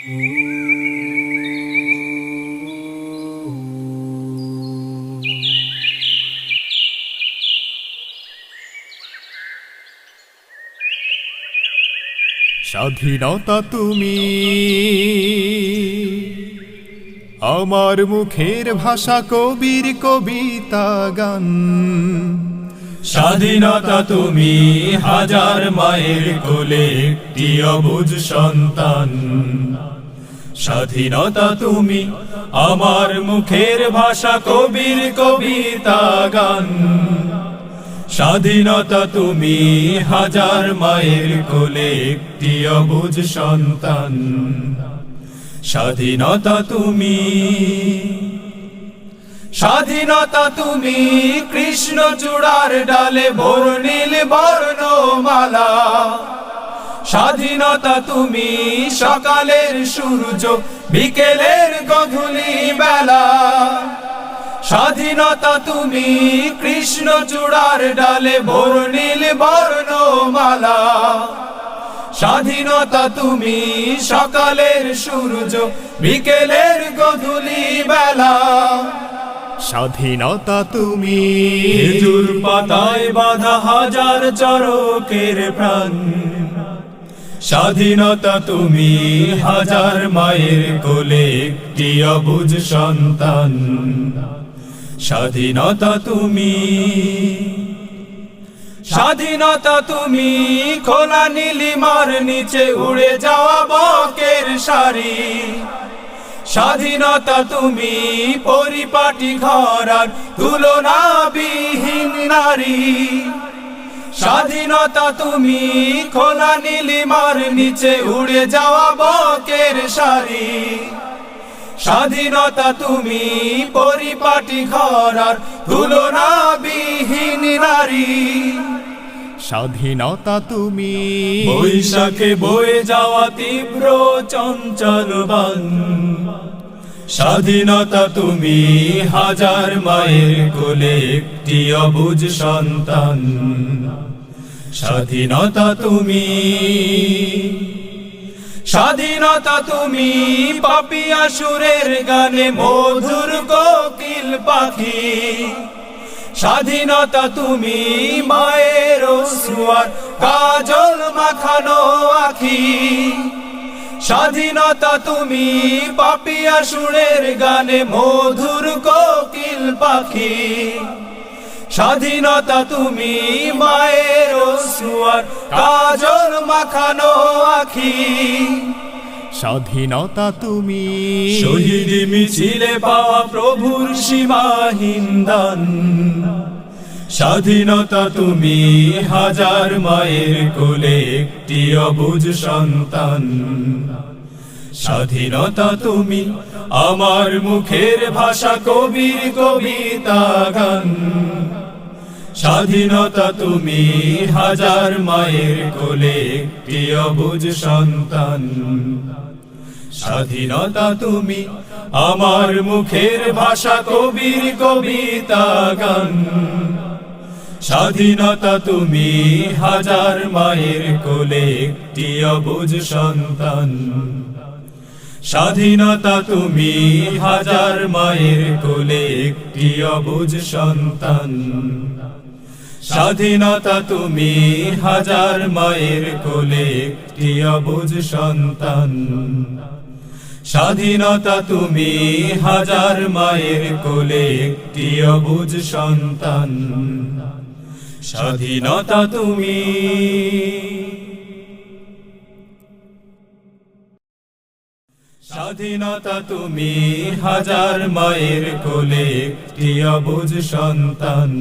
স্বাধীনতা তুমি আমার মুখের ভাষা, কবির কবিতা গান। স্বাধীনতা তুমি হাজার মায়ের কোলে একটি অবুঝ সন্তান। স্বাধীনতা তুমি আমার মুখের ভাষা, কবির কবিতা গান। স্বাধীনতা তুমি হাজার মায়ের কোলে একটি অবুঝ সন্তান। স্বাধীনতা তুমি, স্বাধীনতা তুমি কৃষ্ণচূড়ার ডালে বর্ণিল বর্ণমালা। স্বাধীনতা তুমি সকালের সূর্য, বিকেলের গধূলি বেলা। স্বাধীনতা তুমি কৃষ্ণচূড়ার ডালে বর্ণিল বর্ণমালা। স্বাধীনতা তুমি সকালের সূর্য, বিকেলের গধূলি বেলা। স্বাধীনতা তুমি খেজুর পাতায় বাঁধা হাজার চরকের প্রাণ। স্বাধীনতা তুমি হাজার মায়ের কোলে একটি অবুঝ সন্তান। স্বাধীনতা তুমি, স্বাধীনতা তুমি খোলা নীলিমার নিচে উড়ে যাওয়া বকের শাড়ি। স্বাধীনতা তুমি পরিপাটি ঘরার তুলনাবিহীন নারী। স্বাধীনতা তুমি খোলা নীলিমার নিচে উড়ে যাওয়া বকের শাড়ি। স্বাধীনতা তুমি পরিপাটি ঘরার তুলনাবিহীন নারী। স্বাধীনতা তুমি বৈশাখে বয়ে যাওয়া তীব্র চঞ্চল বান। স্বাধীনতা তুমি হাজার মায়ের কোলে একটি অবুঝ সন্তান। স্বাধীনতা তুমি, স্বাধীনতা তুমি পাপিয়া সুরের গানে মধুর কোকিল পাখি। স্বাধীনতা তুমি মায়ের অশ্রুয়ার কাজল মাখানো আখি। স্বাধীনতা তুমি পাপিয়া সুরের গানে মধুর কোকিল পাখি। স্বাধীনতা তুমি মায়ের অশ্রুয়ার কাজল মাখানো আখি। স্বাধীনতা তুমি শহীদ মিছিলে পাওয়া প্রভুর সীমাহীন দান। স্বাধীনতা তুমি হাজার মায়ের কোলে একটি অবুঝ সন্তান। স্বাধীনতা তুমি আমার মুখের ভাষা, কবির কবিতা গান। স্বাধীনতা তুমি হাজার মায়ের কোলে একটি অবুঝ সন্তান। স্বাধীনতা তুমি আমার মুখের ভাষা, কবির কবিতা গান। স্বাধীনতা তুমি হাজার মায়ের কোলে একটি অবুঝ সন্তান। স্বাধীনতা তুমি হাজার মায়ের কোলে একটি অবুঝ সন্তান। স্বাধীনতা তুমি হাজার মায়ের কোলে একটি অবুঝ সন্তান। স্বাধীনতা তুমি হাজার মায়ের কোলে একটি অবুঝ সন্তান। স্বাধীনতা তুমি, স্বাধীনতা তুমি হাজার মায়ের কোলে একটি অবুঝ সন্তান।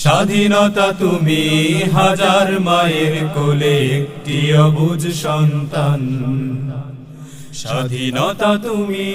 স্বাধীনতা তুমি হাজার মায়ের কোলে একটি অবুঝ সন্তান। স্বাধীনতা তুমি।